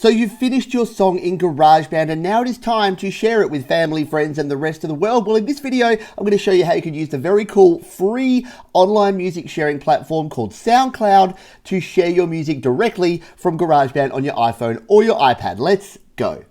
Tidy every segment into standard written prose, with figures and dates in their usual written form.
So you've finished your song in GarageBand and now it is time to share it with family, friends and the rest of the world. Well, in this video, I'm going to show you how you can use the very cool free online music sharing platform called Soundcloud to share your music directly from GarageBand on your iPhone or your iPad. Let's go.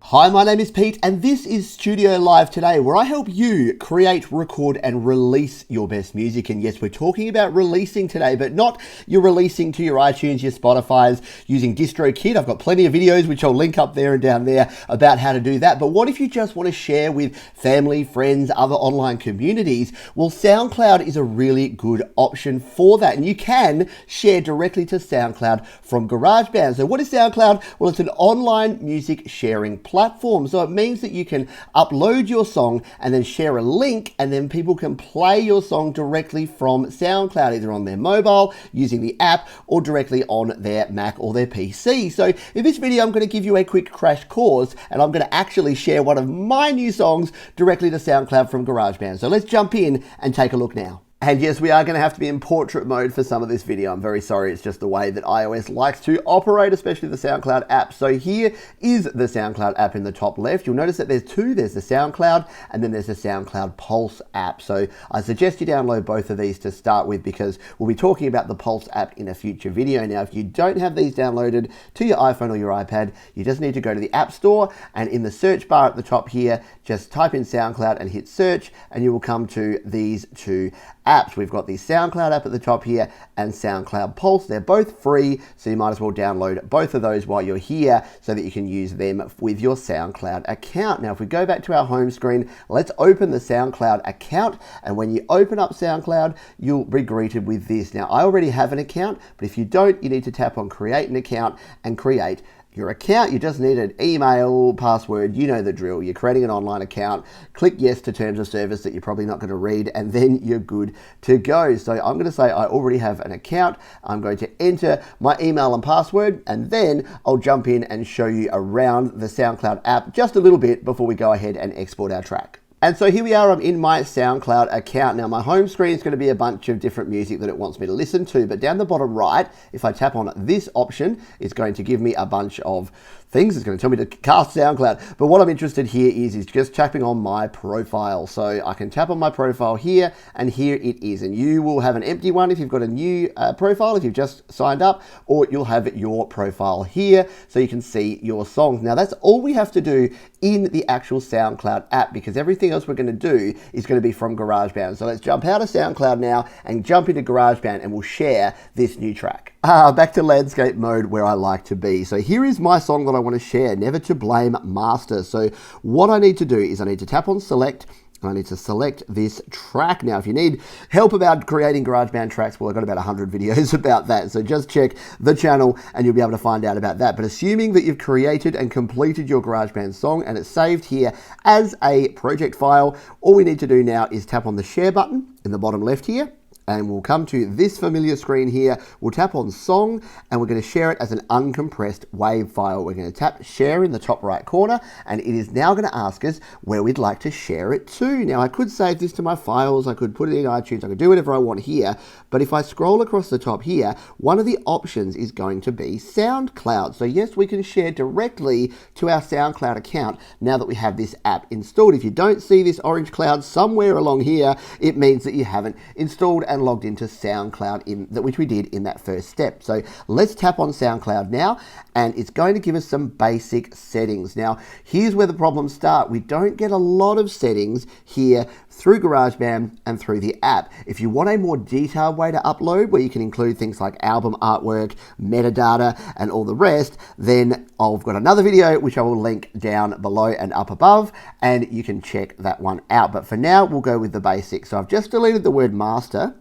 Hi, my name is Pete and this is Studio Live Today, where I help you create, record and release your best music. And yes, we're talking about releasing today, but not you're releasing to your iTunes, your Spotify's using DistroKid. I've got plenty of videos which I'll link up there and down there about how to do that. But what if you just want to share with family, friends, other online communities? Well, SoundCloud is a really good option for that. And you can share directly to SoundCloud from GarageBand. So what is SoundCloud? Well, it's an online music sharing platform. So it means that you can upload your song and then share a link, and then people can play your song directly from SoundCloud, either on their mobile using the app or directly on their Mac or their PC. So in this video, I'm going to give you a quick crash course and I'm going to actually share one of my new songs directly to SoundCloud from GarageBand. So let's jump in and take a look now. And yes, we are going to have to be in portrait mode for some of this video. I'm very sorry, it's just the way that iOS likes to operate, especially the SoundCloud app. So here is the SoundCloud app in the top left. You'll notice that there's two. There's the SoundCloud and then there's the SoundCloud Pulse app. So I suggest you download both of these to start with, because we'll be talking about the Pulse app in a future video. Now, if you don't have these downloaded to your iPhone or your iPad, you just need to go to the App Store and in the search bar at the top here, just type in SoundCloud and hit search and you will come to these two apps. We've got the SoundCloud app at the top here and SoundCloud Pulse. They're both free, so you might as well download both of those while you're here so that you can use them with your SoundCloud account. Now, if we go back to our home screen, let's open the SoundCloud account. And when you open up SoundCloud, you'll be greeted with this. Now, I already have an account, but if you don't, you need to tap on create an account and create your account. You just need an email, password, you know the drill. You're creating an online account, click yes to terms of service that you're probably not going to read, and then you're good to go. So I'm going to say I already have an account. I'm going to enter my email and password, and then I'll jump in and show you around the SoundCloud app just a little bit before we go ahead and export our track. And so here we are, I'm in my SoundCloud account. Now my home screen is going to be a bunch of different music that it wants me to listen to, but down the bottom right, if I tap on this option, it's going to give me a bunch of things. It's going to tell me to cast SoundCloud. But what I'm interested here is just tapping on my profile. So I can tap on my profile here, and here it is. And you will have an empty one if you've got a new profile, if you've just signed up, or you'll have your profile here so you can see your songs. Now that's all we have to do in the actual SoundCloud app, because everything else we're going to do is going to be from GarageBand. So let's jump out of SoundCloud now and jump into GarageBand and we'll share this new track. Back to landscape mode where I like to be. So here is my song that I want to share, Never to Blame Master. So what I need to do is I need to tap on select. I need to select this track. Now, if you need help about creating GarageBand tracks, well, I've got about 100 videos about that. So just check the channel and you'll be able to find out about that. But assuming that you've created and completed your GarageBand song and it's saved here as a project file, all we need to do now is tap on the share button in the bottom left here. And we'll come to this familiar screen here. We'll tap on song and we're going to share it as an uncompressed WAV file. We're going to tap share in the top right corner and it is now going to ask us where we'd like to share it to. Now I could save this to my files, I could put it in iTunes, I could do whatever I want here, but if I scroll across the top here, one of the options is going to be SoundCloud. So yes, we can share directly to our SoundCloud account now that we have this app installed. If you don't see this orange cloud somewhere along here, it means that you haven't installed and logged into SoundCloud, which we did in that first step. So let's tap on SoundCloud now and it's going to give us some basic settings. Now here's where the problems start. We don't get a lot of settings here through GarageBand and through the app. If you want a more detailed way to upload where you can include things like album artwork, metadata and all the rest, then I've got another video which I will link down below and up above and you can check that one out. But for now we'll go with the basics. So I've just deleted the word master.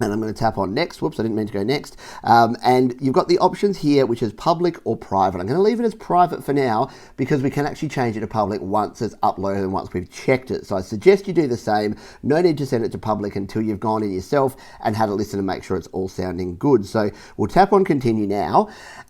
And I'm going to tap on next. Whoops, I didn't mean to go next. And you've got the options here, which is public or private. I'm going to leave it as private for now because we can actually change it to public once it's uploaded and once we've checked it. So I suggest you do the same. No need to send it to public until you've gone in yourself and had a listen and make sure it's all sounding good. So we'll tap on continue now.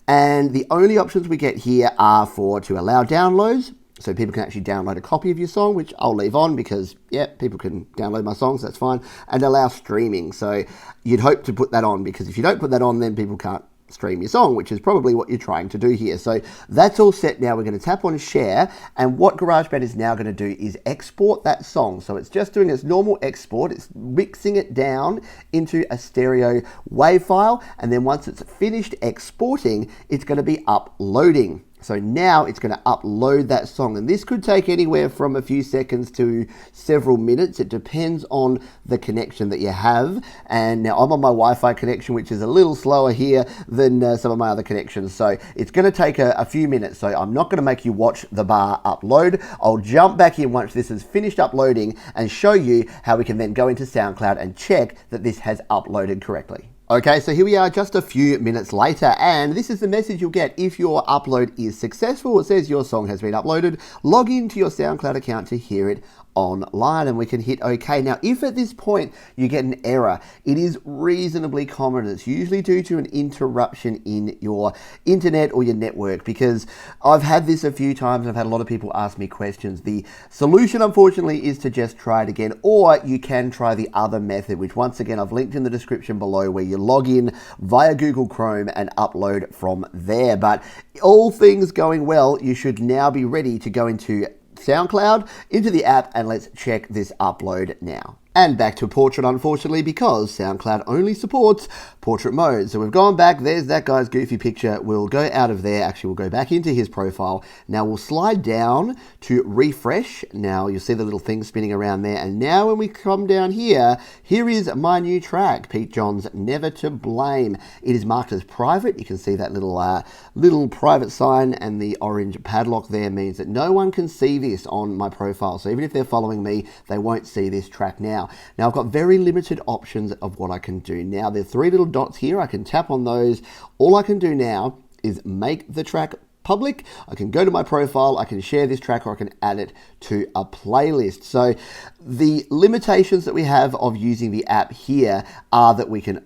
And the only options we get here are to allow downloads, so people can actually download a copy of your song, which I'll leave on because, yeah, people can download my songs, that's fine, and allow streaming. So you'd hope to put that on, because if you don't put that on, then people can't stream your song, which is probably what you're trying to do here. So that's all set now. We're going to tap on share, and what GarageBand is now going to do is export that song. So it's just doing its normal export. It's mixing it down into a stereo WAV file, and then once it's finished exporting, it's going to be uploading. So now it's going to upload that song, and this could take anywhere from a few seconds to several minutes. It depends on the connection that you have. And now I'm on my Wi-Fi connection, which is a little slower here than some of my other connections. So it's going to take a few minutes. So I'm not going to make you watch the bar upload. I'll jump back in once this is finished uploading and show you how we can then go into SoundCloud and check that this has uploaded correctly. Okay, so here we are just a few minutes later, and this is the message you'll get if your upload is successful. It says your song has been uploaded. Log into your SoundCloud account to hear it online, and we can hit OK. Now, if at this point you get an error, it is reasonably common. It's usually due to an interruption in your internet or your network, because I've had this a few times. I've had a lot of people ask me questions. The solution, unfortunately, is to just try it again, or you can try the other method, which once again I've linked in the description below, where you log in via Google Chrome and upload from there. But all things going well, you should now be ready to go into SoundCloud, into the app, and let's check this upload now. And back to portrait, unfortunately, because SoundCloud only supports portrait mode. So we've gone back, there's that guy's goofy picture. We'll go out of there, actually we'll go back into his profile. Now we'll slide down to refresh. Now you'll see the little thing spinning around there. And now when we come down here, here is my new track, Pete John's Never to Blame. It is marked as private. You can see that little private sign, and the orange padlock there means that no one can see this on my profile. So even if they're following me, they won't see this track now. Now I've got very limited options of what I can do now. There are three little dots here. I can tap on those. All I can do now is make the track public. I can go to my profile, I can share this track, or I can add it to a playlist. So the limitations that we have of using the app here are that we can't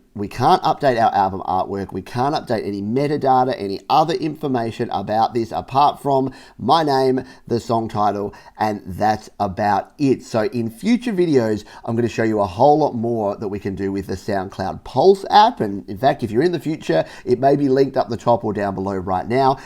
update our album artwork, we can't update any metadata, any other information about this apart from my name, the song title, and that's about it. So in future videos, I'm going to show you a whole lot more that we can do with the SoundCloud Pulse app. And in fact, if you're in the future, it may be linked up the top or down below right now.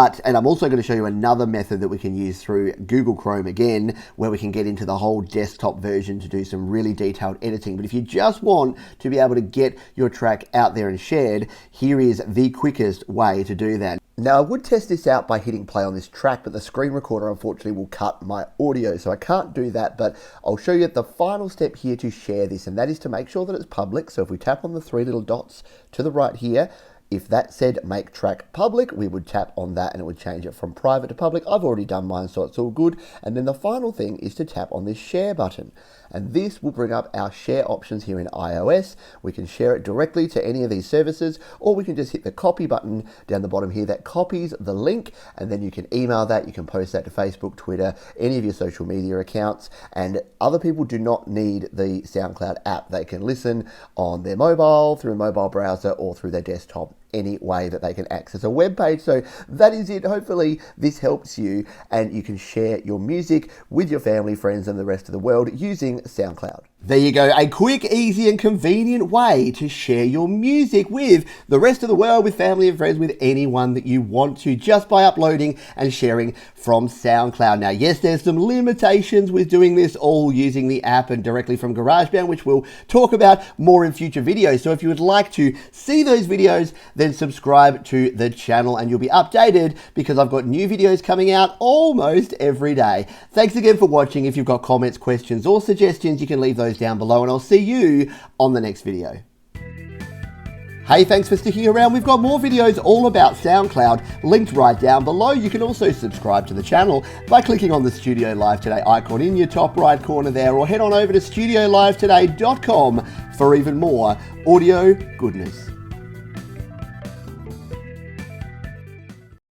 And I'm also going to show you another method that we can use through Google Chrome again, where we can get into the whole desktop version to do some really detailed editing. But if you just want to be able to get your track out there and shared, here is the quickest way to do that. Now, I would test this out by hitting play on this track, but the screen recorder unfortunately will cut my audio, so I can't do that. But I'll show you the final step here to share this, and that is to make sure that it's public. So if we tap on the three little dots to the right here, if that said make track public, we would tap on that and it would change it from private to public. I've already done mine, so it's all good. And then the final thing is to tap on this share button. And this will bring up our share options here in iOS. We can share it directly to any of these services, or we can just hit the copy button down the bottom here that copies the link, and then you can email that, you can post that to Facebook, Twitter, any of your social media accounts. And other people do not need the SoundCloud app. They can listen on their mobile, through a mobile browser, or through their desktop, any way that they can access a web page. So that is it. Hopefully this helps you, and you can share your music with your family, friends, and the rest of the world using SoundCloud. There you go, a quick, easy and convenient way to share your music with the rest of the world, with family and friends, with anyone that you want to, just by uploading and sharing from SoundCloud. Now, yes, there's some limitations with doing this all using the app and directly from GarageBand, which we'll talk about more in future videos. So if you would like to see those videos, then subscribe to the channel and you'll be updated, because I've got new videos coming out almost every day. Thanks again for watching. If you've got comments, questions, or suggestions, you can leave those down below, and I'll see you on the next video. Hey, thanks for sticking around. We've got more videos all about SoundCloud linked right down below. You can also subscribe to the channel by clicking on the Studio Live Today icon in your top right corner there, or head on over to studiolivetoday.com for even more audio goodness.